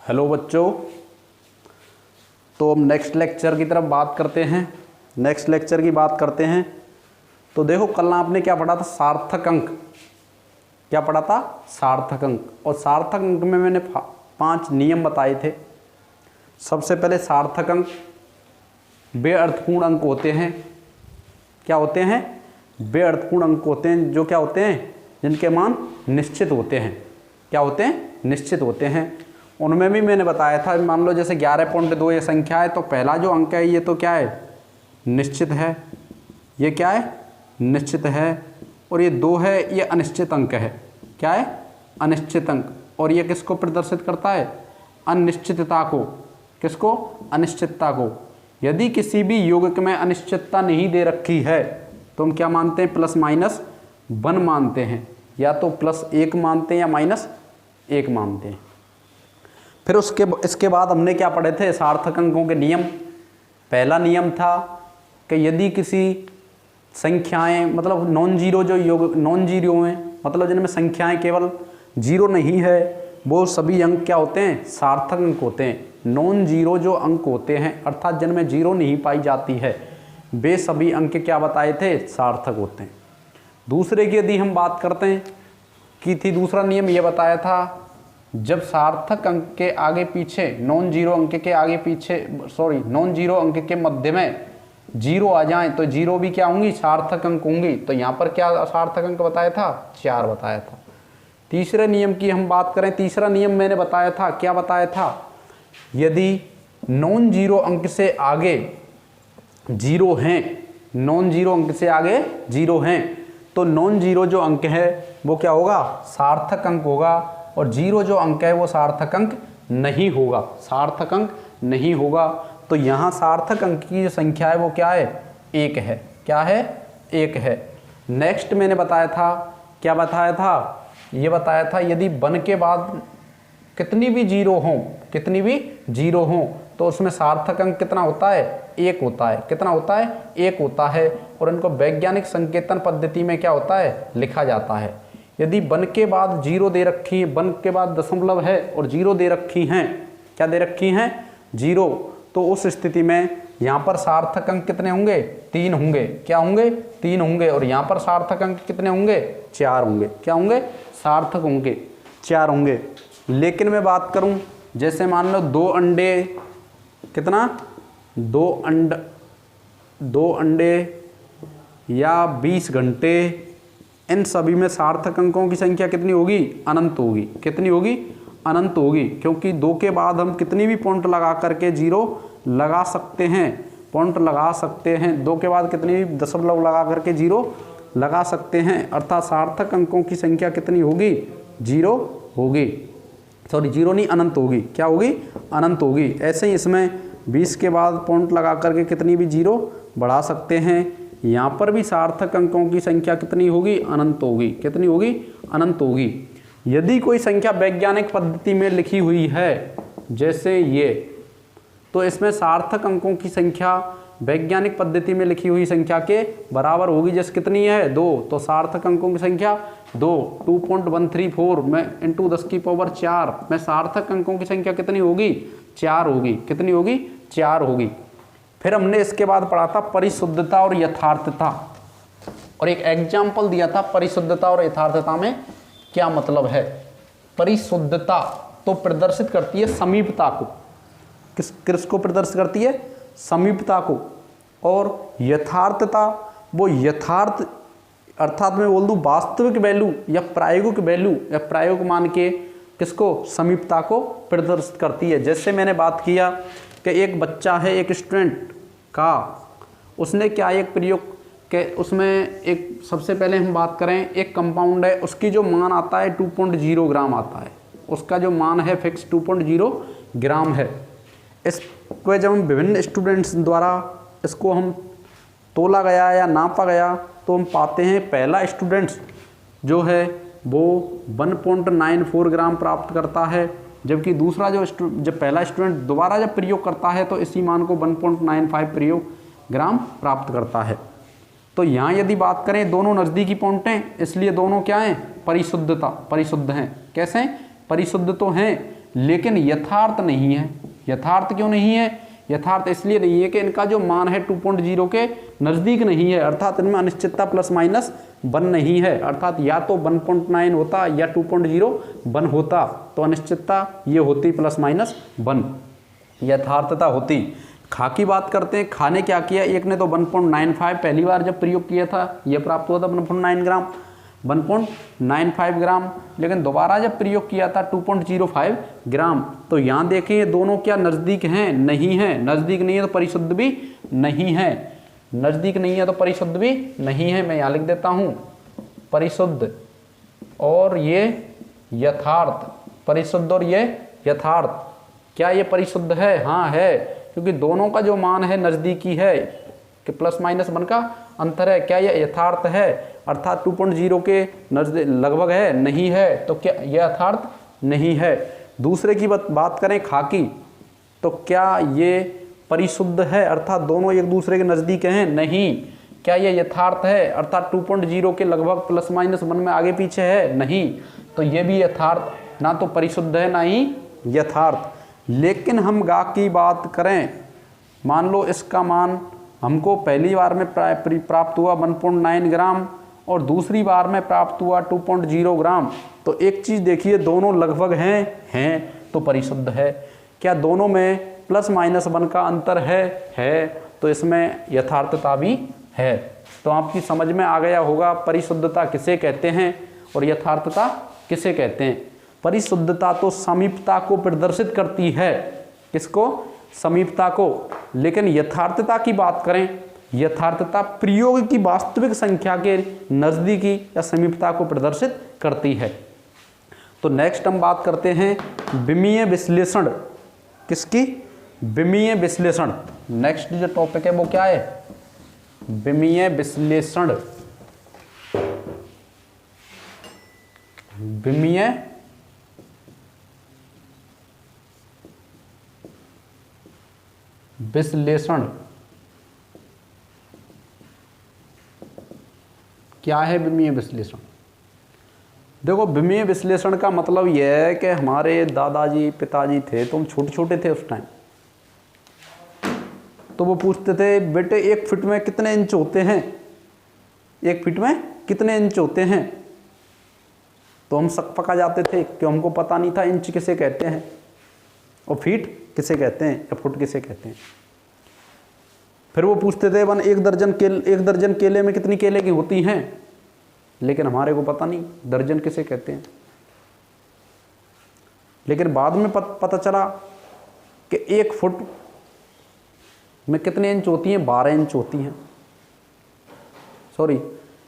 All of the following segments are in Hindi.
हेलो बच्चों, तो हम नेक्स्ट लेक्चर की तरफ बात करते हैं। नेक्स्ट लेक्चर की बात करते हैं तो देखो, कल आपने क्या पढ़ा था? सार्थक अंक। क्या पढ़ा था? सार्थक अंक। और सार्थक अंक में मैंने 5 नियम बताए थे। सबसे पहले सार्थक अंक बेअर्थपूर्ण अंक होते हैं। क्या होते हैं? बेअर्थपूर्ण अंक होते हैं। जो क्या होते हैं? जिनके मान निश्चित होते हैं। क्या होते हैं? निश्चित होते हैं। उनमें भी मैंने बताया था, मान लो जैसे 11.2 ये संख्या है, तो पहला जो अंक है ये तो क्या है? निश्चित है। ये क्या है? निश्चित है। और ये 2 है, ये अनिश्चित अंक है। क्या है? अनिश्चित अंक। और ये किसको प्रदर्शित करता है? अनिश्चितता को। किसको? अनिश्चितता को। यदि किसी भी योगक में अनिश्चितता नहीं दे रखी है तो हम क्या मानते हैं? +-1 मानते हैं, या तो +1 मानते हैं या -1 मानते हैं। फिर इसके बाद हमने क्या पढ़े थे? सार्थक अंकों के नियम। पहला नियम था कि यदि किसी संख्याएं, मतलब नॉन जीरो, जो योग नॉन जीरो हैं, मतलब जिनमें संख्याएं केवल जीरो नहीं है, वो सभी अंक क्या होते हैं? सार्थक अंक होते हैं। नॉन जीरो जो अंक होते हैं, अर्थात जिनमें जीरो नहीं पाई जाती है, वे सभी अंक क्या बताए थे? सार्थक होते हैं। दूसरे की यदि हम बात करते हैं की थी, दूसरा नियम ये बताया था, जब सार्थक अंक के आगे पीछे नॉन जीरो अंक के आगे पीछे नॉन जीरो अंक के मध्य में जीरो आ जाए तो जीरो भी क्या होंगी? सार्थक अंक होंगी। तो यहाँ पर क्या सार्थक अंक बताया था? 4 बताया था। तीसरे नियम की हम बात करें, तीसरा नियम मैंने बताया था, क्या बताया था? यदि नॉन जीरो अंक से आगे जीरो हैं, नॉन जीरो अंक से आगे जीरो हैं, तो नॉन जीरो जो अंक है वो क्या होगा? सार्थक अंक होगा। और जीरो जो अंक है वो सार्थक अंक नहीं होगा। सार्थक अंक नहीं होगा। तो यहाँ सार्थक अंक की जो संख्या है वो क्या है? 1 है। क्या है? 1 है। नेक्स्ट मैंने बताया था, क्या बताया था? ये बताया था, यदि 1 के बाद कितनी भी जीरो हों, कितनी भी जीरो हों, तो उसमें सार्थक अंक कितना होता है? 1 होता है। कितना होता है? 1 होता है। और इनको वैज्ञानिक संकेतन पद्धति में क्या होता है? लिखा जाता है। यदि 1 के बाद जीरो दे रखी है, 1 के बाद दशमलव है और जीरो दे रखी हैं, क्या दे रखी हैं? जीरो, तो उस स्थिति में यहाँ पर सार्थक अंक कितने होंगे? 3 होंगे। क्या होंगे? 3 होंगे। और यहाँ पर सार्थक अंक कितने होंगे? 4 होंगे। क्या होंगे? सार्थक होंगे 4 होंगे। लेकिन मैं बात करूँ, जैसे मान लो 2 अंडे, कितना? 2 अंडे या 20 घंटे, इन सभी में सार्थक अंकों की संख्या कितनी होगी? अनंत होगी। कितनी होगी? अनंत होगी। क्योंकि 2 के बाद हम कितनी भी पॉइंट लगा करके जीरो लगा सकते हैं, पॉइंट लगा सकते हैं। 2 के बाद कितनी भी दशमलव लगा करके जीरो लगा सकते हैं। अर्थात सार्थक अंकों की संख्या कितनी होगी? 0 होगी। जीरो नहीं, अनंत होगी। क्या होगी? अनंत होगी। ऐसे ही इसमें 20 के बाद पॉइंट लगा करके कितनी भी जीरो बढ़ा सकते हैं। यहाँ पर भी सार्थक अंकों की संख्या कितनी होगी? अनंत होगी। कितनी होगी? अनंत होगी। यदि कोई संख्या वैज्ञानिक पद्धति में लिखी हुई है, जैसे ये, तो इसमें सार्थक अंकों की संख्या वैज्ञानिक पद्धति में लिखी हुई संख्या के बराबर होगी। जैसे कितनी है? 2, तो सार्थक अंकों की संख्या 2.134 में इंटू 10⁴ में सार्थक अंकों की संख्या कितनी होगी? 4 होगी। कितनी होगी? 4 होगी। फिर हमने इसके बाद पढ़ा था परिशुद्धता और यथार्थता, और एक एग्जाम्पल दिया था परिशुद्धता और यथार्थता में क्या मतलब है। परिशुद्धता तो प्रदर्शित करती है समीपता को। किसको प्रदर्शित करती है? समीपता को। और यथार्थता वो यथार्थ, अर्थात मैं बोल दूं वास्तविक वैल्यू या प्रायोगिक वैल्यू या प्रायोगिक मान के किसको? समीपता को प्रदर्शित करती है। जैसे मैंने बात किया कि एक बच्चा है, एक स्टूडेंट का, उसने क्या एक प्रयोग के, उसमें एक, सबसे पहले हम बात करें, एक कंपाउंड है, उसकी जो मान आता है 2.0 ग्राम आता है। उसका जो मान है फिक्स 2.0 ग्राम है। इसको जब हम विभिन्न स्टूडेंट्स द्वारा इसको हम तोला गया या नापा गया, तो हम पाते हैं पहला स्टूडेंट्स जो है वो 1.94 ग्राम प्राप्त करता है, जबकि दूसरा जब पहला स्टूडेंट दोबारा जब प्रयोग करता है तो इसी मान को 1.95 प्रयोग ग्राम प्राप्त करता है। तो यहाँ यदि बात करें, दोनों नज़दीकी पॉइंट हैं, इसलिए दोनों क्या हैं? परिशुद्ध हैं। कैसे? परिशुद्ध तो हैं, लेकिन यथार्थ नहीं है। यथार्थ क्यों नहीं है? यथार्थ इसलिए नहीं है कि इनका जो मान है 2.0 के नज़दीक नहीं है, अर्थात इनमें अनिश्चितता प्लस माइनस 1 नहीं है, अर्थात या तो 1.9 होता या 2.0 1 होता, तो अनिश्चितता ये होती प्लस माइनस 1, यथार्थता होती। खा की बात करते हैं, खा ने क्या किया, एक ने तो 1.95 पहली बार जब प्रयोग किया था यह प्राप्त हुआ था 1.9 ग्राम, 1.95 ग्राम, लेकिन दोबारा जब प्रयोग किया था 2.05 ग्राम। तो यहाँ देखें ये दोनों क्या नज़दीक हैं? नहीं है। नज़दीक नहीं है तो परिशुद्ध भी नहीं है, नज़दीक नहीं है तो परिशुद्ध भी नहीं है। मैं यहाँ लिख देता हूँ परिशुद्ध और ये यथार्थ, परिशुद्ध और ये यथार्थ। क्या ये परिशुद्ध है? हाँ है, क्योंकि दोनों का जो मान है नज़दीकी है कि प्लस माइनस 1 का अंतर है। क्या यह यथार्थ है? अर्थात 2.0 के नज़दीक लगभग है? नहीं है, तो क्या यह यथार्थ नहीं है। दूसरे की बात करें खा की, तो क्या ये परिशुद्ध है? अर्थात दोनों एक दूसरे के नज़दीक हैं? नहीं। क्या यह यथार्थ है? अर्थात 2.0 के लगभग प्लस माइनस 1 में आगे पीछे है? नहीं, तो ये भी यथार्थ, ना तो परिशुद्ध है ना ही यथार्थ। लेकिन हम गा की बात करें, मान लो इसका मान हमको पहली बार में प्राप्त हुआ 1.9 ग्राम और दूसरी बार में प्राप्त हुआ 2.0 ग्राम, तो एक चीज़ देखिए, दोनों लगभग हैं तो परिशुद्ध है। क्या दोनों में प्लस माइनस 1 का अंतर है, तो इसमें यथार्थता भी है। तो आपकी समझ में आ गया होगा परिशुद्धता किसे कहते हैं और यथार्थता किसे कहते हैं। परिशुद्धता तो समीपता को प्रदर्शित करती है, किसको? समीपता को। लेकिन यथार्थता की बात करें, यथार्थता प्रयोग की वास्तविक संख्या के नज़दीकी या समीपता को प्रदर्शित करती है। तो नेक्स्ट हम बात करते हैं विमीय विश्लेषण। किसकी? विमीय विश्लेषण। नेक्स्ट जो टॉपिक है वो क्या है? विमीय विश्लेषण। विमीय विश्लेषण क्या है? विमीय विश्लेषण। देखो, विमीय विश्लेषण का मतलब यह है कि हमारे दादाजी पिताजी थे, तो हम छोटे छोटे थे उस टाइम, तो वो पूछते थे बेटे 1 फीट में कितने इंच होते हैं, 1 फीट में कितने इंच होते हैं। तो हम सक पका जाते थे कि हमको पता नहीं था इंच किसे कहते हैं और फीट किसे कहते हैं या फुट किसे कहते हैं। फिर वो पूछते थे 1 दर्जन केले में कितनी केले की होती हैं, लेकिन हमारे को पता नहीं दर्जन किसे कहते हैं। लेकिन बाद में पता चला कि 1 फुट में कितने इंच होती हैं, 12 इंच होती हैं। सॉरी,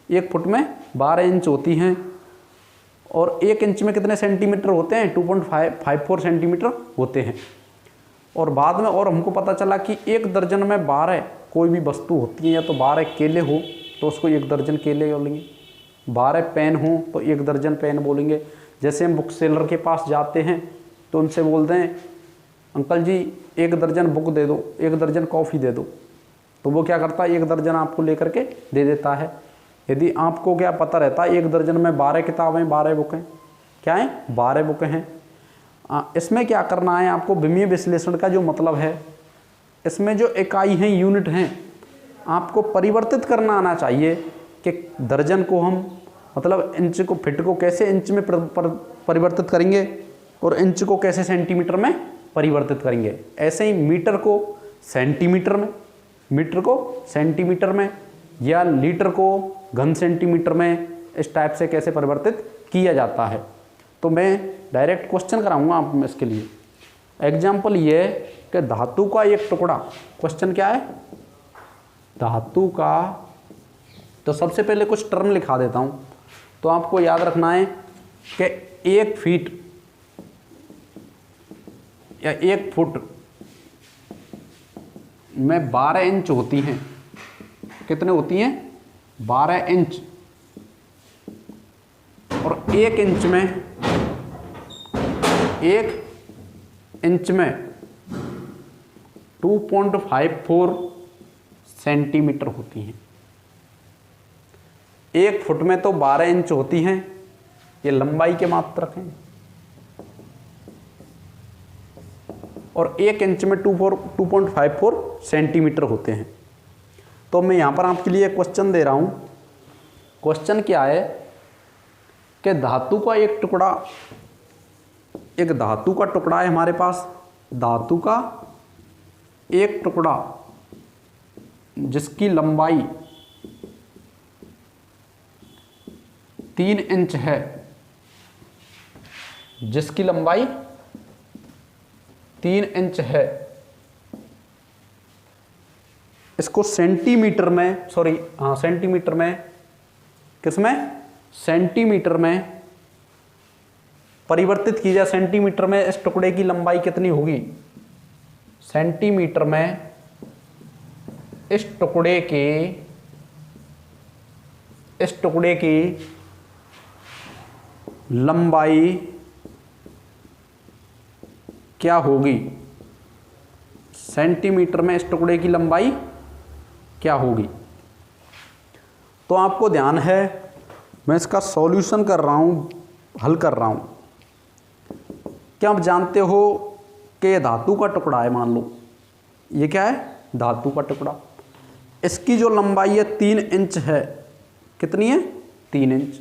1 फुट में 12 इंच होती हैं। और 1 इंच में कितने सेंटीमीटर होते हैं? 2.54 सेंटीमीटर होते हैं। और बाद में और हमको पता चला कि 1 दर्जन में 12 कोई भी वस्तु होती है, या तो 12 केले हो तो उसको 1 दर्जन केले बोलेंगे, 12 पेन हो तो 1 दर्जन पेन बोलेंगे। जैसे हम बुक सेलर के पास जाते हैं तो उनसे बोलते हैं अंकल जी 1 दर्जन बुक दे दो, 1 दर्जन कॉफ़ी दे दो, तो वो क्या करता है 1 दर्जन आपको लेकर के दे देता है। यदि आपको क्या पता रहता है 1 दर्जन में 12 किताबें, 12 बुकें, क्या हैं? 12 बुकें हैं। इसमें क्या करना है आपको? विमीय विश्लेषण का जो मतलब है, इसमें जो इकाई हैं, यूनिट हैं, आपको परिवर्तित करना आना चाहिए कि दर्जन को हम मतलब इंच को, फिट को कैसे इंच में परिवर्तित करेंगे और इंच को कैसे सेंटीमीटर में परिवर्तित करेंगे। ऐसे ही मीटर को सेंटीमीटर में, मीटर को सेंटीमीटर में, या लीटर को घन सेंटीमीटर में, इस टाइप से कैसे परिवर्तित किया जाता है। तो मैं डायरेक्ट क्वेश्चन कराऊंगा आप में इसके लिए। एग्जाम्पल ये है कि धातु का एक टुकड़ा, क्वेश्चन क्या है? धातु का, तो सबसे पहले कुछ टर्म लिखा देता हूँ। तो आपको याद रखना है कि 1 फीट या 1 फुट में 12 इंच होती हैं। कितने होती हैं? 12 इंच। और 1 इंच में, 1 इंच में 2.54 सेंटीमीटर होती हैं। 1 फुट में तो 12 इंच होती हैं, ये लंबाई के मात्रक हैं। और 1 इंच में 2.54 सेंटीमीटर होते हैं। तो मैं यहाँ पर आपके लिए क्वेश्चन दे रहा हूँ। क्वेश्चन क्या है कि धातु का एक धातु का टुकड़ा है हमारे पास, धातु का एक टुकड़ा जिसकी लंबाई 3 इंच है, जिसकी लंबाई 3 इंच है, इसको सेंटीमीटर में, सेंटीमीटर में, किसमें, सेंटीमीटर में परिवर्तित की जाए। सेंटीमीटर में इस टुकड़े की लंबाई कितनी होगी? सेंटीमीटर में इस टुकड़े की लंबाई क्या होगी? सेंटीमीटर में इस टुकड़े की लंबाई क्या होगी? तो आपको ध्यान है, मैं इसका सॉल्यूशन कर रहा हूँ, हल कर रहा हूँ। क्या आप जानते हो कि ये धातु का टुकड़ा है, मान लो ये क्या है? धातु का टुकड़ा। इसकी जो लंबाई है 3 इंच है, कितनी है? 3 इंच।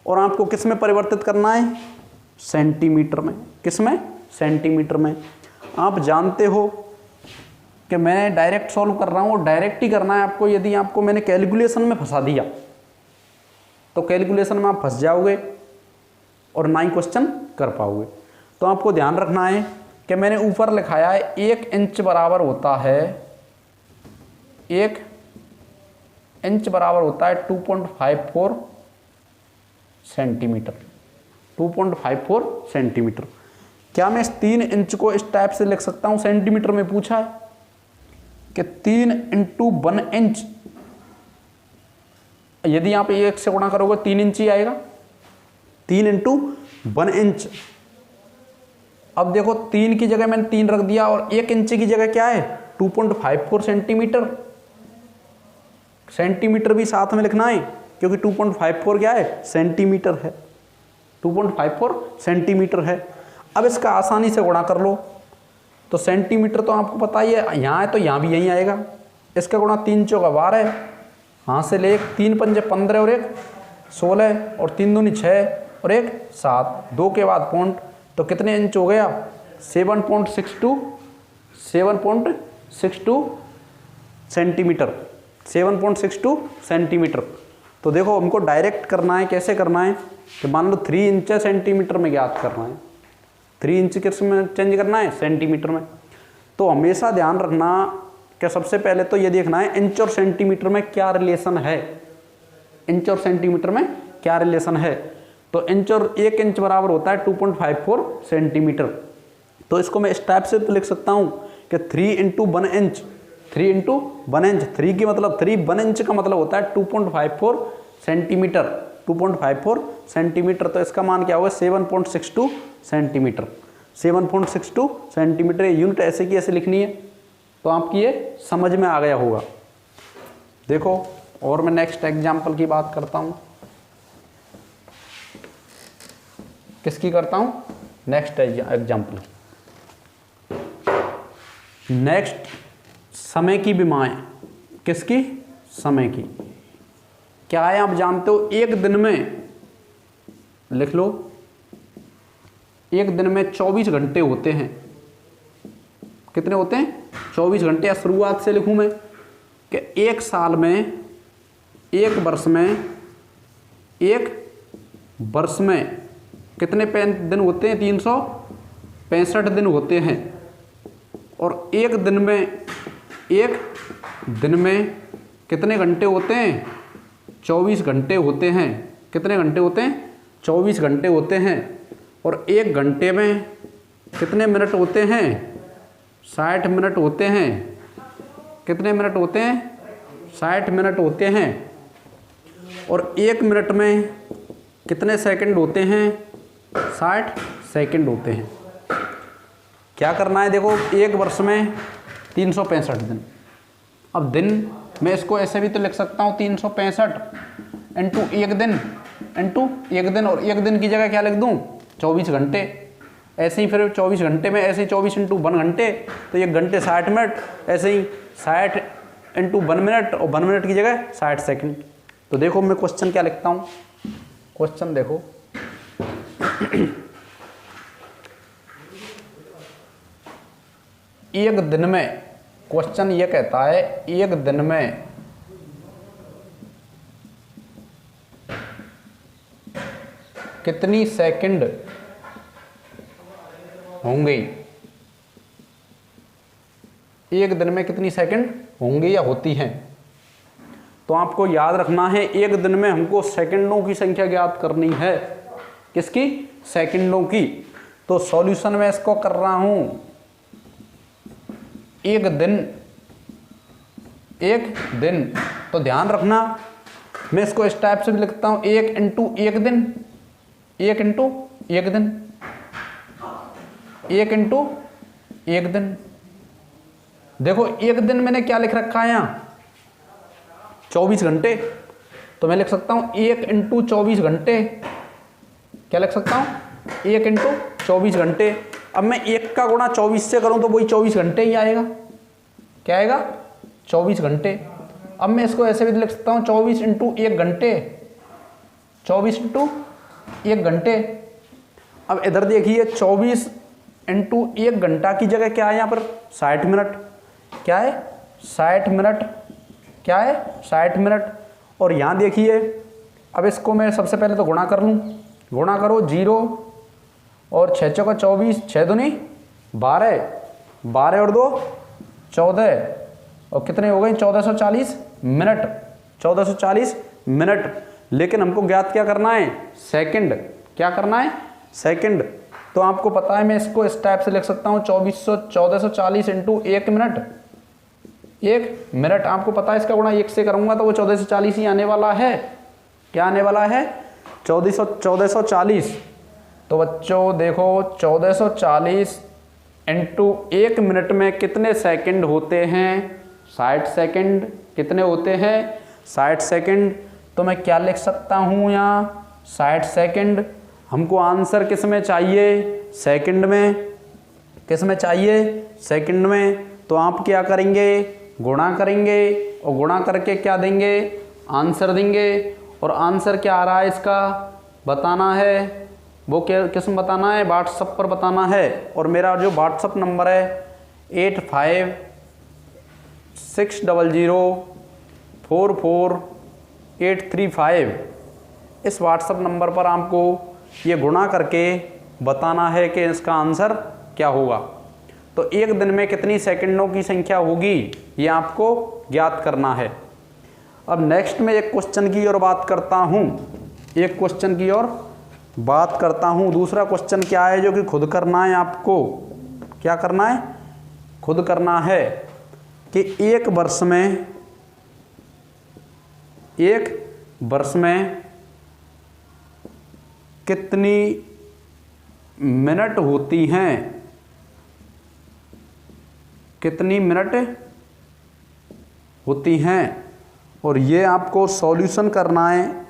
और आपको किस में परिवर्तित करना है? सेंटीमीटर में। किस में? सेंटीमीटर में। आप जानते हो कि मैं डायरेक्ट सॉल्व कर रहा हूँ, और डायरेक्ट ही करना है आपको। यदि आपको मैंने कैलकुलेशन में फंसा दिया तो कैलकुलेशन में आप फंस जाओगे और ना ही क्वेश्चन कर पाओगे। तो आपको ध्यान रखना है कि मैंने ऊपर लिखाया है 1 इंच बराबर होता है, 1 इंच बराबर होता है 2.54 सेंटीमीटर। 2.54 सेंटीमीटर। क्या मैं इस 3 इंच को इस टाइप से लिख सकता हूँ? सेंटीमीटर में पूछा है कि 3 इंटू 1 इंच, यदि आप 1 से गुणा करोगे 3 इंच ही आएगा। 3 इंटू 1 इंच। अब देखो 3 की जगह मैंने 3 रख दिया, और 1 इंच की जगह क्या है? 2.54 सेंटीमीटर। सेंटीमीटर भी साथ में लिखना है, क्योंकि 2.54 क्या है? सेंटीमीटर है। 2.54 सेंटीमीटर है। अब इसका आसानी से गुणा कर लो। तो सेंटीमीटर तो आपको पता ही है, यहाँ है तो यहाँ भी यहीं आएगा। इसका गुणा 3 चौका 12, यहाँ से ले 3 पंजे 15 और 1 16 और 3 दूनी 6 और 1 7, 2 के बाद पॉइंट, तो कितने इंच हो गया? 7.62 सेंटीमीटर। 7.62 सेंटीमीटर। तो देखो हमको डायरेक्ट करना है। कैसे करना है? तो मान लो 3 इंच सेंटीमीटर में ज्ञात करना है। 3 इंच किस में चेंज करना है? सेंटीमीटर में। तो हमेशा ध्यान रखना कि सबसे पहले तो ये देखना है इंच और सेंटीमीटर में क्या रिलेशन है। इंच और सेंटीमीटर में क्या रिलेशन है? तो इंच और 1 इंच बराबर होता है 2.54 सेंटीमीटर। तो इसको मैं इस टाइप से तो लिख सकता हूँ कि 3 इंटू 1 इंच, 3 इंटू 1 इंच, 3 की मतलब 3, 1 इंच का मतलब होता है 2.54 सेंटीमीटर। 2.54 सेंटीमीटर। तो इसका मान क्या होगा? 7.62 सेंटीमीटर। 7.62 सेंटीमीटर। यूनिट ऐसे की ऐसे लिखनी है, तो आपकी ये समझ में आ गया होगा। देखो, और मैं नेक्स्ट एग्जाम्पल की बात करता हूँ। किसकी करता हूँ? Next example. नेक्स्ट, समय की विमाएं। किसकी? समय की। क्या है? आप जानते हो 1 दिन में, लिख लो, 1 दिन में 24 घंटे होते हैं। कितने होते हैं? 24 घंटे। या शुरुआत से लिखूं मैं कि 1 साल में, 1 वर्ष में, 1 वर्ष में कितने दिन होते हैं? 365 दिन होते हैं। और 1 दिन में कितने घंटे होते हैं? 24 घंटे होते हैं। कितने घंटे होते हैं? 24 घंटे होते हैं। और 1 घंटे में कितने मिनट होते हैं? 60 मिनट होते हैं। कितने मिनट होते हैं? 60 मिनट होते हैं। और 1 मिनट में कितने सेकंड होते हैं? 60 सेकंड होते हैं। क्या करना है? देखो, 1 वर्ष में 365 दिन। अब दिन मैं इसको ऐसे भी तो लिख सकता हूँ, 365 इंटू 1 दिन, इंटू 1 दिन। और 1 दिन की जगह क्या लिख दूँ? 24 घंटे। ऐसे ही फिर 24 घंटे में ऐसे ही 24 इंटू 1 घंटे, तो 1 घंटे 60 मिनट, ऐसे ही 60 इंटू 1 मिनट, और 1 मिनट की जगह 60 सेकंड। तो देखो मैं क्वेश्चन क्या लिखता हूँ, क्वेश्चन देखो एक दिन में, क्वेश्चन ये कहता है एक दिन में कितनी सेकंड होंगे, एक दिन में कितनी सेकंड होंगे या होती हैं। तो आपको याद रखना है एक दिन में हमको सेकंडों की संख्या ज्ञात करनी है। किसकी? सेकंडों की। तो सॉल्यूशन में इसको कर रहा हूं, एक दिन, तो ध्यान रखना मैं इसको इस टाइप से भी लिखता हूं, 1 इंटू 1 दिन, 1 इंटू 1 दिन, 1 इंटू 1 दिन। देखो एक दिन मैंने क्या लिख रखा है यहां, 24 घंटे, तो मैं लिख सकता हूं 1 इंटू 24 घंटे। क्या लिख सकता हूं? 1 इंटू 24 घंटे। अब मैं 1 का गुणा 24 से करूं तो वही 24 घंटे ही आएगा। क्या आएगा? 24 घंटे। अब मैं इसको ऐसे भी लिख सकता हूं 24 इंटू 1 घंटे, 24 इंटू 1 घंटे। अब इधर देखिए 24 इंटू 1 घंटा की जगह क्या है यहाँ पर? 60 मिनट। क्या है? 60 मिनट। क्या है? 60 मिनट। और यहाँ देखिए अब इसको मैं सबसे पहले तो गुणा कर लूँ, गुणा करो 0 और 6 चौका 24, 6 दूनी 12, 12 और 2 14, और कितने हो गए? 1440 मिनट, 1440 मिनट। लेकिन हमको ज्ञात क्या करना है? सेकंड। क्या करना है? सेकंड। तो आपको पता है मैं इसको इस टाइप से लिख सकता हूँ 1440 इंटू 1 मिनट, 1 मिनट। आपको पता है इसका गुणा 1 से करूंगा तो वो 1440 ही आने वाला है। क्या आने वाला है? 1440। तो बच्चों देखो 1440 इंटू 1 मिनट में कितने सेकंड होते हैं? 60 सेकंड। कितने होते हैं? 60 सेकंड। तो मैं क्या लिख सकता हूँ यहाँ? 60 सेकंड। हमको आंसर किस में चाहिए? सेकंड में। किस में चाहिए? सेकंड में। तो आप क्या करेंगे? गुणा करेंगे, और गुणा करके क्या देंगे? आंसर देंगे। और आंसर क्या आ रहा है इसका बताना है। वो क्या किस में बताना है? व्हाट्सएप पर बताना है। और मेरा जो व्हाट्सएप नंबर है 8560044835, इस व्हाट्सएप नंबर पर आपको ये गुणा करके बताना है कि इसका आंसर क्या होगा। तो एक दिन में कितनी सेकंडों की संख्या होगी ये आपको ज्ञात करना है। अब नेक्स्ट में एक क्वेश्चन की और बात करता हूँ, एक क्वेश्चन की और बात करता हूँ। दूसरा क्वेश्चन क्या है जो कि खुद करना है आपको? क्या करना है? खुद करना है कि एक वर्ष में कितनी मिनट होती हैं? कितनी मिनट होती हैं? और ये आपको सॉल्यूशन करना है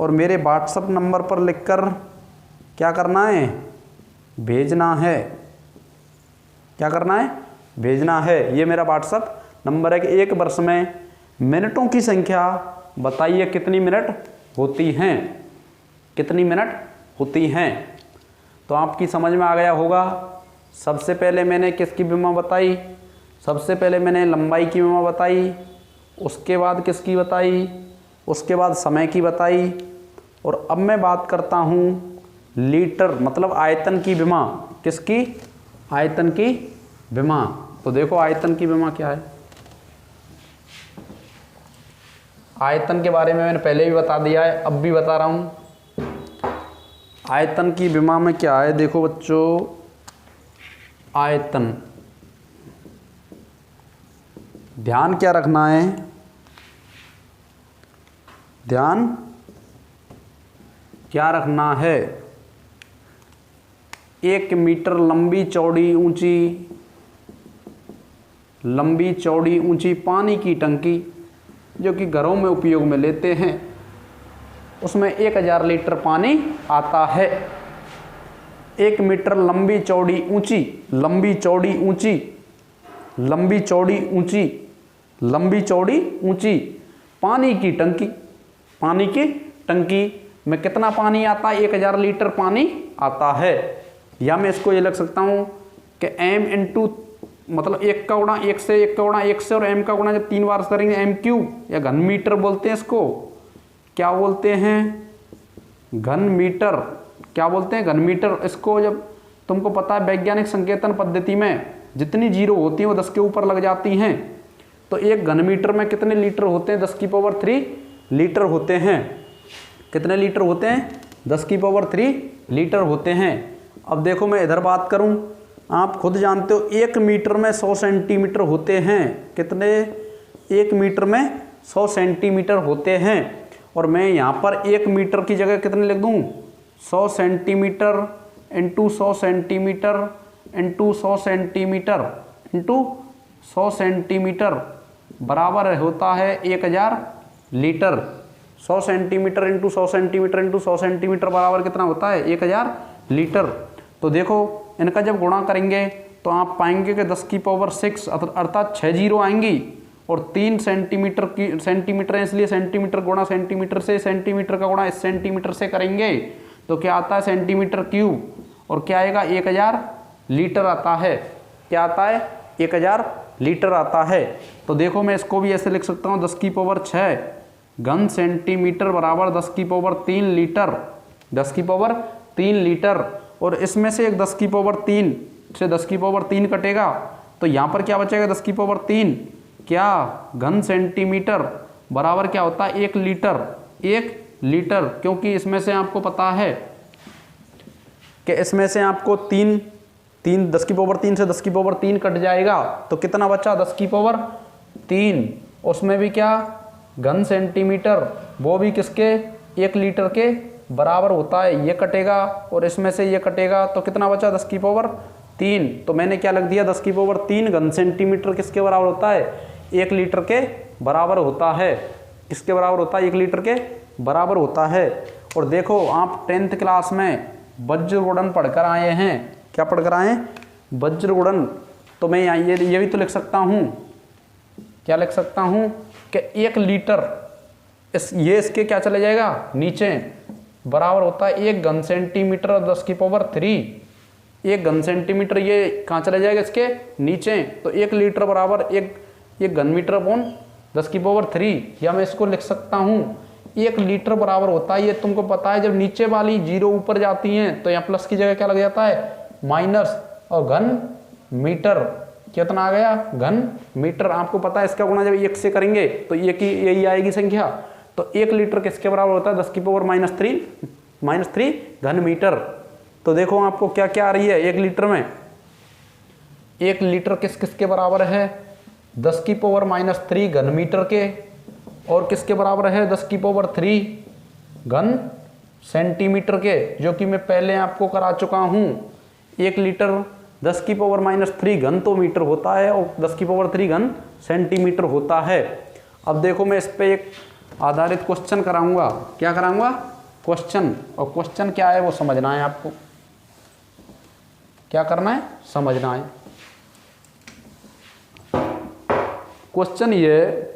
और मेरे व्हाट्सएप नंबर पर लिखकर क्या करना है? भेजना है। क्या करना है? भेजना है। ये मेरा व्हाट्सएप नंबर है कि एक वर्ष में मिनटों की संख्या बताइए कितनी मिनट होती हैं? कितनी मिनट होती हैं? तो आपकी समझ में आ गया होगा। सबसे पहले मैंने किसकी विमा बताई? सबसे पहले मैंने लंबाई की विमा बताई, उसके बाद किसकी बताई? उसके बाद समय की बताई। और अब मैं बात करता हूँ लीटर मतलब आयतन की विमा। किसकी? आयतन की विमा। तो देखो आयतन की विमा क्या है। आयतन के बारे में मैंने पहले भी बता दिया है, अब भी बता रहा हूँ। आयतन की विमा में क्या है? देखो बच्चों, आयतन, ध्यान क्या रखना है? ध्यान क्या रखना है? 1 मीटर लंबी चौड़ी ऊंची पानी की टंकी जो कि घरों में उपयोग में लेते हैं, उसमें 1000 लीटर पानी आता है। 1 मीटर लंबी चौड़ी ऊंची, लंबी चौड़ी ऊंची, लंबी चौड़ी ऊंची, लंबी चौड़ी ऊंची पानी की टंकी, पानी की टंकी में कितना पानी आता है? 1000 लीटर पानी आता है। या मैं इसको ये लिख सकता हूँ कि m इंटू मतलब 1 का गुणा 1 से, 1 का गुणा 1 से और m का गुणा जब 3 बार करेंगे m क्यूब, या घन मीटर बोलते हैं इसको। क्या बोलते हैं? घन मीटर। क्या बोलते हैं? घन मीटर। इसको जब तुमको पता है वैज्ञानिक संकेतन पद्धति में जितनी जीरो होती हैं वो 10 के ऊपर लग जाती हैं। तो एक घन मीटर में कितने लीटर होते हैं? 10 की पावर 3 लीटर होते हैं। कितने लीटर होते हैं? 10 की पावर 3 लीटर होते हैं। अब देखो मैं इधर बात करूं, आप खुद जानते हो 1 मीटर में 100 सेंटीमीटर होते हैं। कितने? 1 मीटर में 100 सेंटीमीटर होते हैं। और मैं यहाँ पर 1 मीटर की जगह कितने लिख दूँ? 100 centimetre into 100 centimetre into 100 centimetre into 100 centimetre बराबर होता है 1000 litre. 100 centimetre into 100 centimetre into 100 centimetre बराबर कितना होता है? 1000 लीटर। तो देखो इनका जब गुणा करेंगे तो आप पाएंगे कि 10 की पावर 6 अर्थात 6 जीरो आएंगी और 3 सेंटीमीटर की सेंटीमीटर है, इसलिए सेंटीमीटर गुणा सेंटीमीटर से, सेंटीमीटर का गुणा इस सेंटीमीटर से करेंगे तो क्या आता है? Centimetre cube. और क्या आएगा? 1000 लीटर आता है। क्या आता है? 1000 लीटर आता है। तो देखो मैं इसको भी ऐसे लिख सकता हूँ 10 की पावर 6 घन सेंटीमीटर बराबर 10 की पावर 3 लीटर, 10 की पावर 3 लीटर। और इसमें से एक 10 की पावर 3 से 10 की पावर 3 कटेगा तो यहाँ पर क्या बचेगा? 10 की पावर 3 क्या? घन सेंटीमीटर बराबर क्या होता है? 1 लीटर। 1 लीटर, क्योंकि इसमें से आपको पता है कि इसमें से आपको 3 10 की पावर 3 से 10 की पावर 3 कट जाएगा तो कितना बचा? 10 की पावर 3। उसमें भी क्या? घन सेंटीमीटर, वो भी किसके? 1 लीटर के बराबर होता है। ये कटेगा और इसमें से ये कटेगा तो कितना बचा? 10 की पावर 3। तो मैंने क्या लग दिया? 10 की पावर 3 घन सेंटीमीटर किसके बराबर होता है? 1 लीटर के बराबर होता है। किसके बराबर होता है? 1 लीटर के बराबर होता है। और देखो आप 10th क्लास में वज्र गुणन पढ़कर आए हैं। क्या पढ़कर आए हैं? वज्र गुणन। तो मैं यहाँ ये भी तो लिख सकता हूँ। क्या लिख सकता हूँ कि 1 लीटर ये इसके क्या चले जाएगा? नीचे बराबर होता है 1 घन सेंटीमीटर और 10 की पावर 3। 1 घन सेंटीमीटर ये कहाँ चले जाएगा? इसके नीचे। तो 1 लीटर बराबर 1 घन मीटर अपॉन 10 की पावर 3। या मैं इसको लिख सकता हूँ 1 लीटर बराबर होता है, ये तुमको पता है जब नीचे वाली जीरो ऊपर जाती हैं तो यहाँ प्लस की जगह क्या लग जाता है? माइनस। और घन मीटर कितना आ गया? घन मीटर। आपको पता है इसका गुणा जब 1 से करेंगे तो यही आएगी संख्या। तो 1 लीटर किसके बराबर होता है? 10 की पावर -3 घन मीटर। तो देखो आपको क्या क्या आ रही है 1 लीटर में? 1 लीटर किसके बराबर है? 10 की पावर -3 घन मीटर के। और किसके बराबर है? 10 की पावर 3 घन सेंटीमीटर के, जो कि मैं पहले आपको करा चुका हूँ। 1 लीटर 10 की पावर -3 घन तो मीटर होता है और 10 की पावर 3 घन सेंटीमीटर होता है। अब देखो मैं इस पे एक आधारित क्वेश्चन कराऊंगा। क्या कराऊंगा? क्वेश्चन। और क्वेश्चन क्या है वो समझना है आपको। क्या करना है? समझना है। क्वेश्चन ये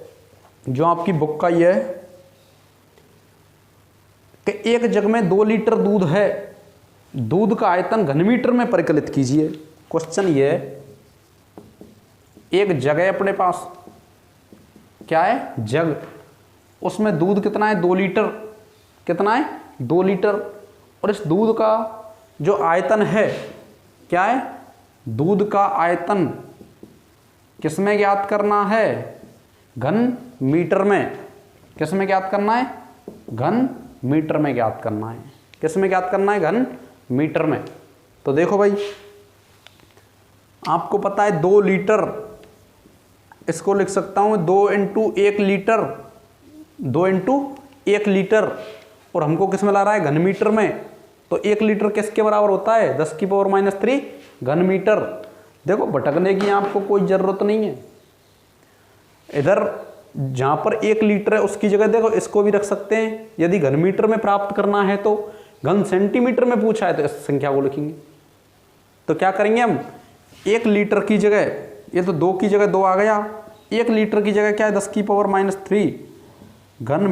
जो आपकी बुक का ये है कि एक जग में 2 लीटर दूध है, दूध का आयतन घन मीटर में परिकलित कीजिए। क्वेश्चन ये एक जग है अपने पास। क्या है? जग। उसमें दूध कितना है? 2 लीटर। कितना है? 2 लीटर। और इस दूध का जो आयतन है क्या है? दूध का आयतन किसमें ज्ञात करना है? घन मीटर में। किसमें ज्ञात करना है? घन मीटर में ज्ञात करना है। किसमें ज्ञात करना है? घन मीटर में। तो देखो भाई आपको पता है 2 लीटर, इसको लिख सकता हूं 2 × 1 लीटर, 2 × 1 लीटर। और हमको किस में ला रहा है? घन मीटर में। तो 1 लीटर किसके बराबर होता है? 10 की पावर -3 घन मीटर। देखो भटकने की आपको कोई ज़रूरत नहीं है। इधर जहाँ पर 1 लीटर है उसकी जगह देखो इसको भी रख सकते हैं। यदि घन मीटर में प्राप्त करना है तो, घन सेंटीमीटर में पूछा है तो इस संख्या को लिखेंगे। तो क्या करेंगे हम, 1 लीटर की जगह, ये तो 2 की जगह 2 आ गया, 1 लीटर की जगह क्या है 10⁻³ घन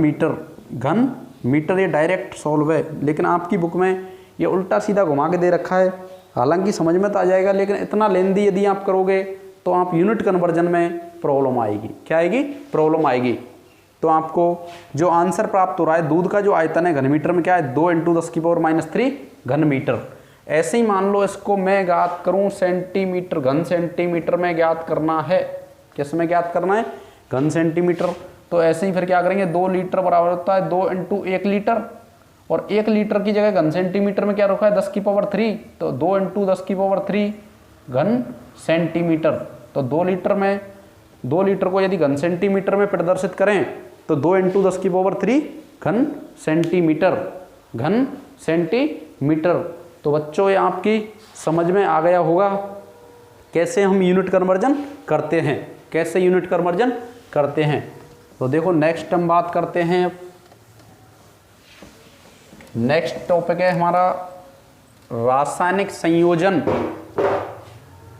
मीटर। ये डायरेक्ट सॉल्व है, लेकिन आपकी बुक में ये उल्टा सीधा घुमा के दे रखा है। हालांकि समझ में तो आ जाएगा, लेकिन इतना लेंदी यदि आप करोगे तो आप यूनिट कन्वर्जन में प्रॉब्लम आएगी। क्या आएगी, प्रॉब्लम आएगी। तो आपको जो आंसर प्राप्त हो रहा है, दूध का जो आयतन है घन मीटर में क्या है 2 × 10⁻³ घन मीटर। ऐसे ही मान लो इसको मैं ज्ञात करूं सेंटीमीटर, घन सेंटीमीटर में ज्ञात करना है। किस में ज्ञात करना है, घन सेंटीमीटर। तो ऐसे ही फिर क्या करेंगे, 2 लीटर बराबर होता है 2 × 1 लीटर, और 1 लीटर की जगह घन सेंटीमीटर में क्या रखा है 10⁻³ तो 2 × 10⁻³ घन सेंटीमीटर। तो 2 लीटर में, 2 लीटर को यदि घन सेंटीमीटर में प्रदर्शित करें तो 2 × 10⁻³ घन सेंटीमीटर। तो बच्चों ये आपकी समझ में आ गया होगा कैसे हम यूनिट कन्वर्जन करते हैं, कैसे यूनिट कन्वर्जन करते हैं। तो देखो नेक्स्ट हम बात करते हैं, नेक्स्ट टॉपिक है हमारा रासायनिक संयोजन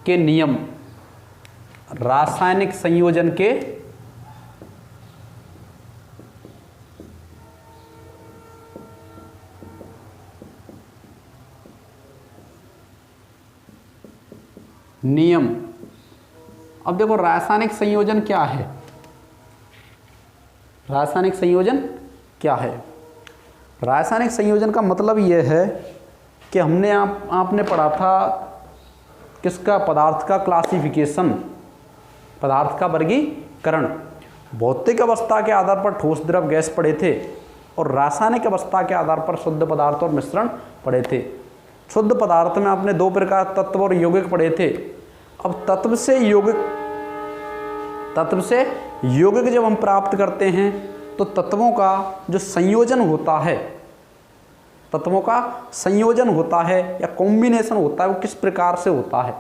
के नियम। रासायनिक संयोजन के नियम। अब देखो रासायनिक संयोजन क्या है, रासायनिक संयोजन क्या है। रासायनिक संयोजन का मतलब यह है कि हमने आपने पढ़ा था किसका, पदार्थ का क्लासिफिकेशन, पदार्थ का वर्गीकरण। भौतिक अवस्था के आधार पर ठोस द्रव गैस पढ़े थे, और रासायनिक अवस्था के आधार पर शुद्ध पदार्थ और मिश्रण पढ़े थे। शुद्ध पदार्थ में आपने 2 प्रकार तत्व और यौगिक पढ़े थे। अब तत्व से यौगिक जब हम प्राप्त करते हैं तो तत्वों का जो संयोजन होता है, तत्वों का संयोजन होता है या कॉम्बिनेशन होता है, वो किस प्रकार से होता है,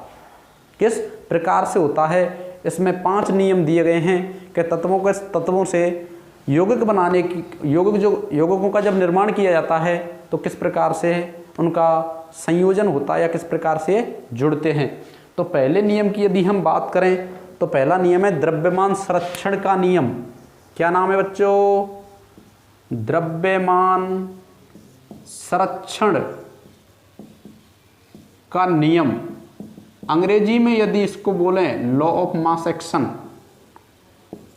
किस प्रकार से होता है। इसमें 5 नियम दिए गए हैं कि तत्वों से यौगिक बनाने की, यौगिकों का जब निर्माण किया जाता है तो किस प्रकार से उनका संयोजन होता है या किस प्रकार से जुड़ते हैं। तो पहले नियम की यदि हम बात करें तो पहला नियम है द्रव्यमान संरक्षण का नियम। क्या नाम है बच्चों, द्रव्यमान संरक्षण का नियम। अंग्रेजी में यदि इसको बोलें law of mass action,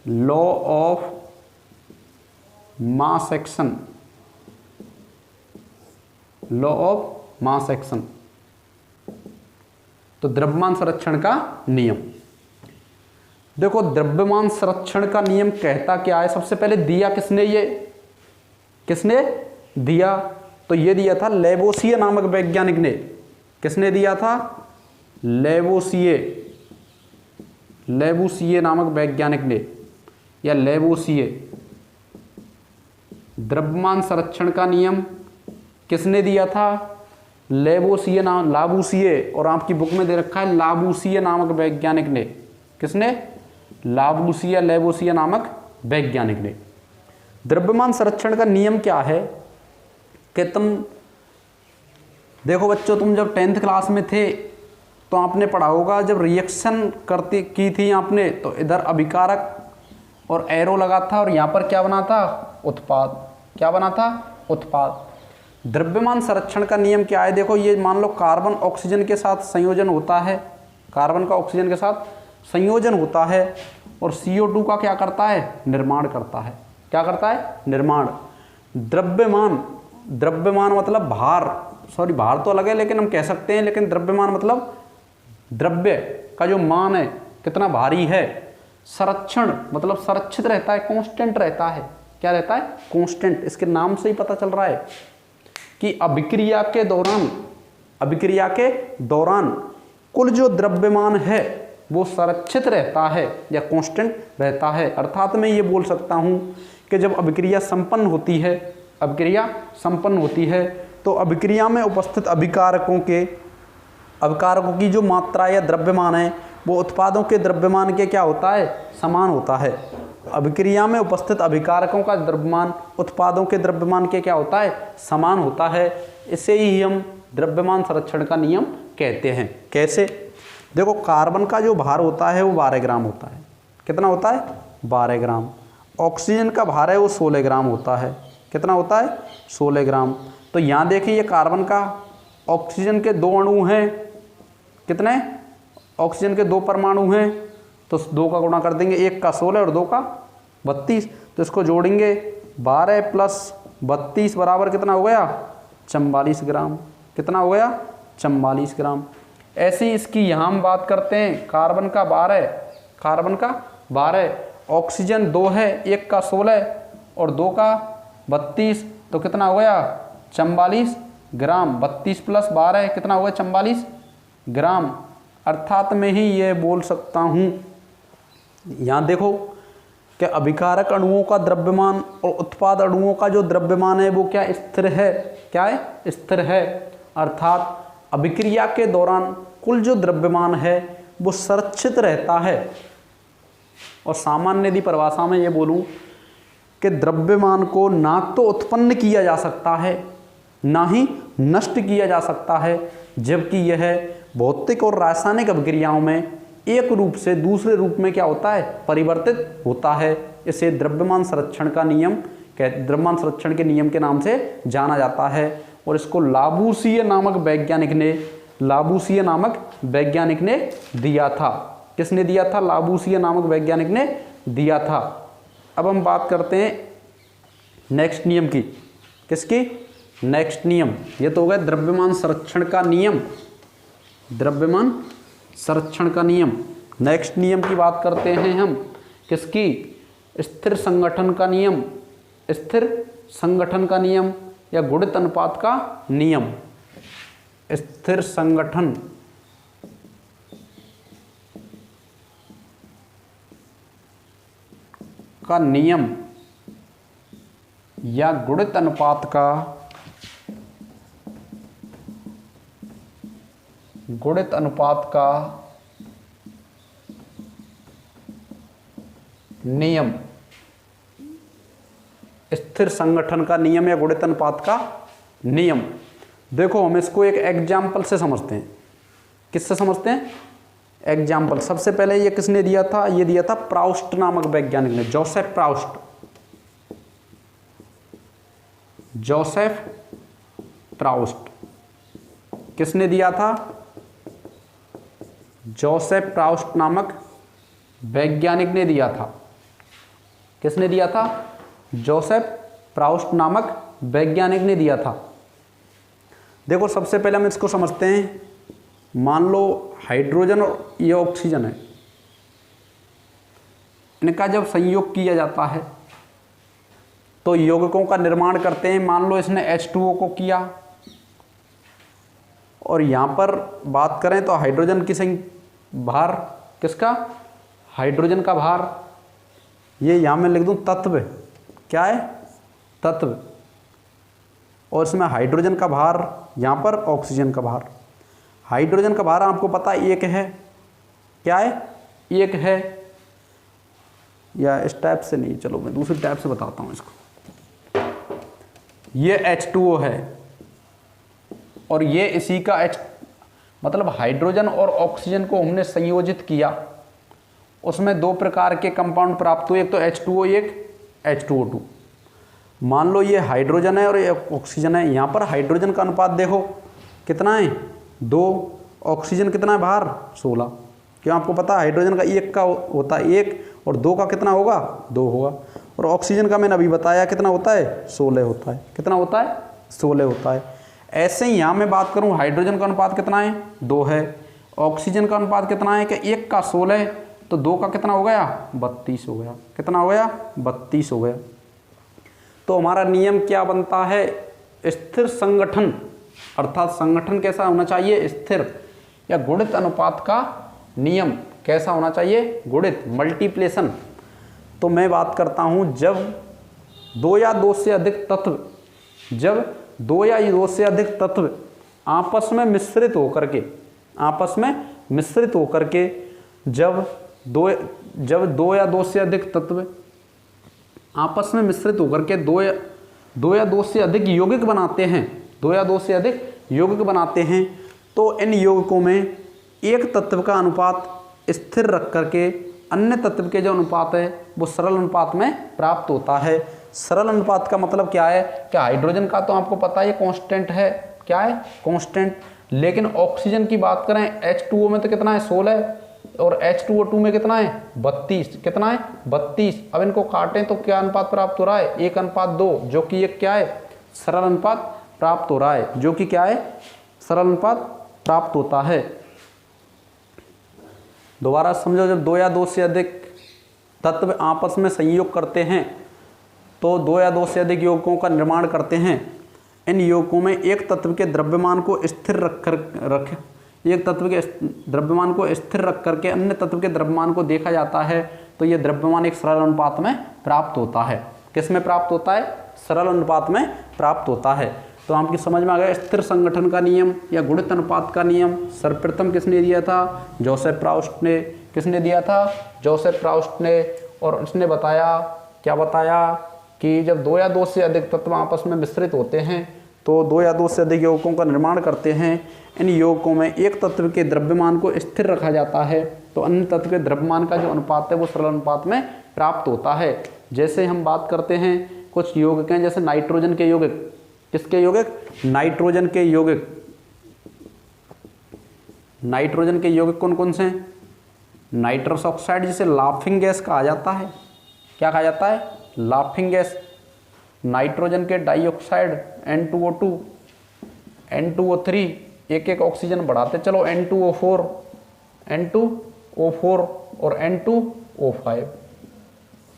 law of mass action, law of mass action. तो द्रव्यमान संरक्षण का नियम। देखो द्रव्यमान संरक्षण का नियम कहता क्या है, सबसे पहले दिया किसने, ये किसने दिया, तो ये दिया था लेवोसिये नामक वैज्ञानिक ने। किसने दिया था, लेवोसिये नामक वैज्ञानिक ने, या लेवोसिये। द्रव्यमान संरक्षण का नियम किसने दिया था, लेवोसिये नाम, लावूसिये, और आपकी बुक में दे रखा है लावूसिये नामक वैज्ञानिक ने। किसने, लावूसिये, लेवोसिये नामक वैज्ञानिक ने। द्रव्यमान संरक्षण का नियम क्या है कि तुम देखो बच्चों, तुम जब 10th क्लास में थे तो आपने पढ़ा होगा, जब रिएक्शन की थी आपने, तो इधर अभिकारक और एरो लगा था और यहाँ पर क्या बना था, उत्पाद। क्या बना था, उत्पाद। द्रव्यमान संरक्षण का नियम क्या है, देखो ये मान लो कार्बन ऑक्सीजन के साथ संयोजन होता है, कार्बन का ऑक्सीजन के साथ संयोजन होता है, और CO2 का क्या करता है, निर्माण करता है। क्या करता है, निर्माण। द्रव्यमान मतलब भार, सॉरी भार तो अलग है लेकिन हम कह सकते हैं, लेकिन द्रव्यमान मतलब द्रव्य का जो मान है कितना भारी है। संरक्षण मतलब संरक्षित रहता है, कांस्टेंट रहता है। क्या रहता है, कांस्टेंट। इसके नाम से ही पता चल रहा है कि अभिक्रिया के दौरान कुल जो द्रव्यमान है वो संरक्षित रहता है या कांस्टेंट रहता है। अर्थात मैं ये बोल सकता हूँ कि जब अभिक्रिया संपन्न होती है तो अभिक्रिया में उपस्थित अभिकारकों की जो मात्रा या द्रव्यमान है वो उत्पादों के द्रव्यमान के क्या होता है, समान होता है। अभिक्रिया में उपस्थित अभिकारकों का द्रव्यमान उत्पादों के द्रव्यमान के क्या होता है, समान होता है। इसे ही हम द्रव्यमान संरक्षण का नियम कहते हैं। कैसे? देखो कार्बन का जो भार होता है वो 12 ग्राम होता है। कितना होता है? 12 ग्राम। ऑक्सीजन का भार है वो 16 ग्राम होता है। कितना होता है? 16 ग्राम। तो यहाँ देखिए ये कार्बन का, ऑक्सीजन के 2 अणु हैं, कितने? ऑक्सीजन के 2 परमाणु हैं, तो 2 का गुणा कर देंगे, 1 का 16 और 2 का 32, तो इसको जोड़ेंगे 12 प्लस 32 बराबर कितना हो गया? 44 ग्राम। कितना हो गया? 44 ग्राम। ऐसे ही इसकी यहाँ हम बात करते हैं, कार्बन का 12, ऑक्सीजन 2 है, 1 का 16 और 2 का 32, तो कितना हो गया? 44 ग्राम। 32 प्लस 12 कितना हो गया? 44 ग्राम। अर्थात मैं ही ये बोल सकता हूँ, यहाँ देखो कि अभिकारक अणुओं का द्रव्यमान और उत्पाद अणुओं का जो द्रव्यमान है वो क्या? स्थिर है। क्या है? स्थिर है। अर्थात अभिक्रिया के दौरान कुल जो द्रव्यमान है वो संरक्षित रहता है। और सामान्य यदि परिभाषा में ये बोलूँ कि द्रव्यमान को ना तो उत्पन्न किया जा सकता है ना ही नष्ट किया जा सकता है, जबकि यह भौतिक और रासायनिक अभिक्रियाओं में एक रूप से दूसरे रूप में क्या होता है? परिवर्तित होता है। इसे द्रव्यमान संरक्षण का नियम, द्रव्यमान संरक्षण के नियम के नाम से जाना जाता है। और इसको लाबूसिए नामक वैज्ञानिक ने दिया था। किसने दिया था? लाबूसिए नामक वैज्ञानिक ने दिया था। अब हम बात करते हैं नेक्स्ट नियम की। किसकी? नेक्स्ट नियम। ये तो हो गया द्रव्यमान संरक्षण का नियम, द्रव्यमान संरक्षण का नियम। नेक्स्ट नियम की बात करते हैं हम, किसकी? स्थिर संगठन का नियम, स्थिर संगठन का नियम या गुणित अनुपात का नियम। स्थिर संगठन का नियम या गुणित अनुपात का नियम। स्थिर संगठन का नियम या गुणित अनुपात का नियम। देखो हम इसको एक एग्जाम्पल से समझते हैं। किससे समझते हैं? एग्जाम्पल। सबसे पहले ये किसने दिया था? ये दिया था प्राउस्ट नामक वैज्ञानिक ने, जोसेफ प्राउस्ट। किसने दिया था? जोसेफ प्राउस्ट नामक वैज्ञानिक ने दिया था। किसने दिया था? जोसेफ प्राउस्ट नामक वैज्ञानिक ने दिया था। देखो सबसे पहले हम इसको समझते हैं। मान लो हाइड्रोजन और ये ऑक्सीजन है, इनका जब संयोग किया जाता है तो यौगिकों का निर्माण करते हैं। मान लो इसने H2O को किया, और यहाँ पर बात करें तो हाइड्रोजन की भार, किसका? हाइड्रोजन का भार। ये यहाँ मैं लिख दूँ तत्व। क्या है? तत्व। और इसमें हाइड्रोजन का भार, यहाँ पर ऑक्सीजन का भार। हाइड्रोजन का भार आपको पता है 1 है। क्या है? 1 है। या इस टाइप से नहीं, चलो मैं दूसरी टाइप से बताता हूँ इसको। ये H2O है और ये इसी का मतलब हाइड्रोजन और ऑक्सीजन को हमने संयोजित किया, उसमें 2 प्रकार के कंपाउंड प्राप्त हुए, एक तो H2O, एक H2O2। मान लो ये हाइड्रोजन है और ये ऑक्सीजन है। यहाँ पर हाइड्रोजन का अनुपात देखो कितना है? 2। ऑक्सीजन कितना है भार? 16। क्यों? आपको पता है हाइड्रोजन का 1 का होता है 1 और 2 का कितना होगा? 2 होगा। और ऑक्सीजन का मैंने अभी बताया कितना होता है? 16 होता है। कितना होता है? 16 होता है। ऐसे ही यहाँ मैं बात करूँ, हाइड्रोजन का अनुपात कितना है? 2 है। ऑक्सीजन का अनुपात कितना है? कि 1 का 16 तो 2 का कितना हो गया? 32 हो गया। कितना हो गया? 32 हो गया। तो हमारा नियम क्या बनता है? स्थिर संगठन, अर्थात संगठन कैसा होना चाहिए? स्थिर। या गुणित अनुपात का नियम कैसा होना चाहिए? गुणित, मल्टीप्लेशन। तो मैं बात करता हूं जब 2 या 2 से अधिक तत्व, जब 2 या 2 से अधिक तत्व आपस में मिश्रित होकर के, जब 2 या 2 से अधिक तत्व आपस में मिश्रित होकर के 2 या 2 से अधिक यौगिक बनाते हैं, 2 या 2 से अधिक यौगिक बनाते हैं, तो इन यौगिकों में एक तत्व का अनुपात स्थिर रख करके अन्य तत्व के जो अनुपात है वो सरल अनुपात में प्राप्त होता है। सरल अनुपात का मतलब क्या है? क्या हाइड्रोजन का तो आपको पता है कांस्टेंट है, क्या है? कांस्टेंट। लेकिन ऑक्सीजन की बात करें H2O में तो कितना है? 16, और H2O2 में कितना है? 32। कितना है? 32। अब इनको काटें तो क्या अनुपात प्राप्त हो रहा है? 1:2, जो कि एक क्या है? सरल अनुपात प्राप्त हो रहा है, जो कि क्या है? सरल अनुपात प्राप्त होता है। दोबारा समझो, जब दो या दो से अधिक तत्व आपस में संयोग करते हैं तो दो या दो से अधिक यौगिकों का निर्माण करते हैं। इन यौगिकों में एक तत्व के द्रव्यमान को स्थिर रख करके अन्य तत्व के द्रव्यमान को देखा जाता है, तो यह द्रव्यमान एक सरल अनुपात में प्राप्त होता है। किस में प्राप्त होता है? सरल अनुपात में प्राप्त होता है। तो आपकी समझ में आ गया स्थिर संगठन का नियम या गुणित अनुपात का नियम सर्वप्रथम किसने दिया था? जोसेफ प्राउस्ट ने। किसने दिया था? जोसेफ प्राउस्ट ने। और उसने बताया, क्या बताया? कि जब दो या दो से अधिक तत्व आपस में मिश्रित होते हैं तो दो या दो से अधिक यौगिकों का निर्माण करते हैं। इन यौगिकों में एक तत्व के द्रव्यमान को स्थिर रखा जाता है, तो अन्य तत्व के द्रव्यमान का जो अनुपात है वो सरल अनुपात में प्राप्त होता है। जैसे हम बात करते हैं कुछ यौगिक हैं, जैसे नाइट्रोजन के यौगिक। किसके यौगिक? नाइट्रोजन के यौगिक। नाइट्रोजन के यौगिक कौन कौन से हैं? नाइट्रस ऑक्साइड, जिसे लाफिंग गैस कहा जाता है। क्या कहा जाता है? Laughing gas. नाइट्रोजन के डाइऑक्साइड N2O2, N2O3, एक एक ऑक्सीजन बढ़ाते चलो, N2O4 और N2O5।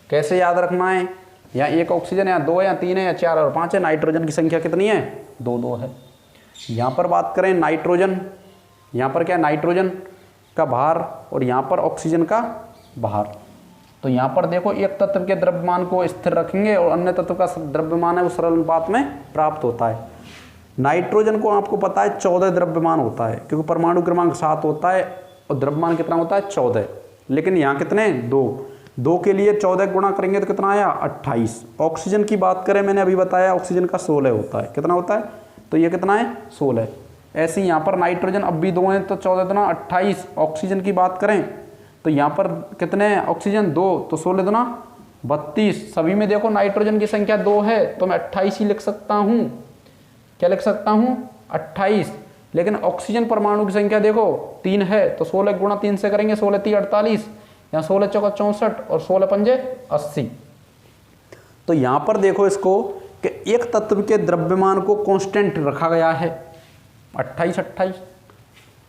कैसे याद रखना है? यहाँ एक ऑक्सीजन, यहाँ 2 या 3 है या 4 और 5 है। नाइट्रोजन की संख्या कितनी है? 2 है। यहाँ पर बात करें नाइट्रोजन, यहाँ पर क्या? नाइट्रोजन का भार और यहाँ पर ऑक्सीजन का भार। तो यहाँ पर देखो एक तत्व के द्रव्यमान को स्थिर रखेंगे और अन्य तत्व का द्रव्यमान है वो सरल अनुपात में प्राप्त होता है। नाइट्रोजन को आपको पता है 14 द्रव्यमान होता है, क्योंकि परमाणु क्रमांक 7 होता है और द्रव्यमान कितना होता है? 14। लेकिन यहाँ कितने? 2 के लिए 14 गुणा करेंगे तो कितना आया? 28। ऑक्सीजन की बात करें, मैंने अभी बताया ऑक्सीजन का 16 होता है। कितना होता है? तो ये कितना है? 16। ऐसे ही यहाँ पर नाइट्रोजन अब भी 2 हैं तो 14 दूना 28। ऑक्सीजन की बात करें तो यहाँ पर कितने हैं? ऑक्सीजन 2, तो 16 दूना 32। सभी में देखो नाइट्रोजन की संख्या 2 है तो मैं 28 ही लिख सकता हूँ। क्या लिख सकता हूँ? 28। लेकिन ऑक्सीजन परमाणु की संख्या देखो 3 है, तो 16 गुणा 3 से करेंगे, 16 3 48, यहाँ 16 चौका 64 और 16 पंजे 80। तो यहाँ पर देखो इसको कि एक तत्व के द्रव्यमान को कांस्टेंट रखा गया है 28,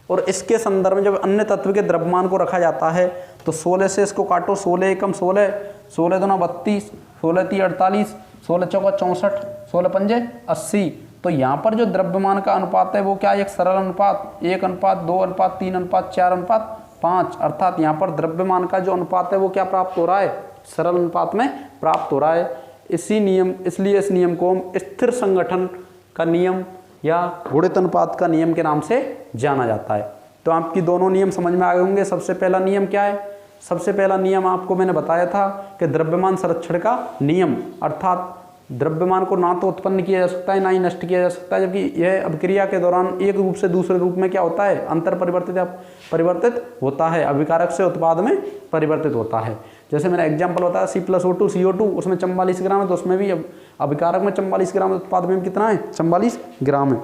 और इसके संदर्भ में जब अन्य तत्व के द्रव्यमान को रखा जाता है तो 16 से इसको काटो, 16 एकम 16, 16 दूना 32, 16 3 48, 16 चौका 64, 16 पंजे 80। तो यहाँ पर जो द्रव्यमान का अनुपात है वो क्या है? एक सरल अनुपात 1:2:3:4:5, अर्थात यहाँ पर द्रव्यमान का जो अनुपात है वो क्या प्राप्त हो रहा है? सरल अनुपात में प्राप्त हो रहा है। इसलिए इस नियम को हम स्थिर संगठन का नियम या गुणित अनुपात का नियम के नाम से जाना जाता है। तो आपकी दोनों नियम समझ में आ गए होंगे। सबसे पहला नियम क्या है? सबसे पहला नियम आपको मैंने बताया था कि द्रव्यमान संरक्षण का नियम, अर्थात द्रव्यमान को ना तो उत्पन्न किया जा सकता है ना ही नष्ट किया जा सकता है, जबकि यह अभिक्रिया के दौरान एक रूप से दूसरे रूप में क्या होता है? अंतर परिवर्तित होता है, अभिकारक से उत्पाद में परिवर्तित होता है। जैसे मैंने एग्जाम्पल बताया C+O2 CO2, उसमें 44 ग्राम है, तो उसमें भी अभिकारक में 44 ग्राम, उत्पाद में कितना है? 44 ग्राम है।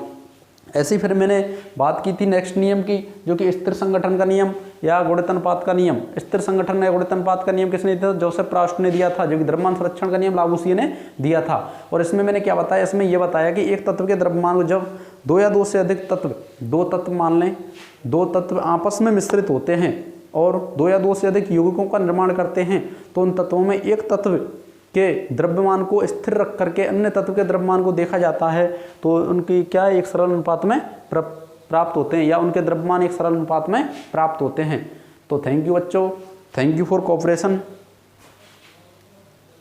ऐसे ही फिर मैंने बात की थी नेक्स्ट नियम की, जो कि स्थिर संगठन का नियम या गुणित अनुपात का नियम। स्थिर संगठन या गुणित अनुपात का नियम किसने दिया था? जोसेफ प्राउस्ट ने दिया था, जो कि द्रव्यमान संरक्षण का नियम लावूसिए ने दिया था। और इसमें मैंने क्या बताया? इसमें यह बताया कि एक तत्व के द्रव्यमान को जब दो या दो से अधिक तत्व, 2 तत्व मान लें, 2 तत्व आपस में मिश्रित होते हैं और 2 या 2 से अधिक यौगिकों का निर्माण करते हैं, तो उन तत्वों में एक तत्व के द्रव्यमान को स्थिर रख करके अन्य तत्व के द्रव्यमान को देखा जाता है, तो उनकी क्या एक सरल अनुपात में प्राप्त होते हैं, या उनके द्रव्यमान एक सरल अनुपात में प्राप्त होते हैं। तो थैंक यू बच्चों, थैंक यू फॉर कोऑपरेशन।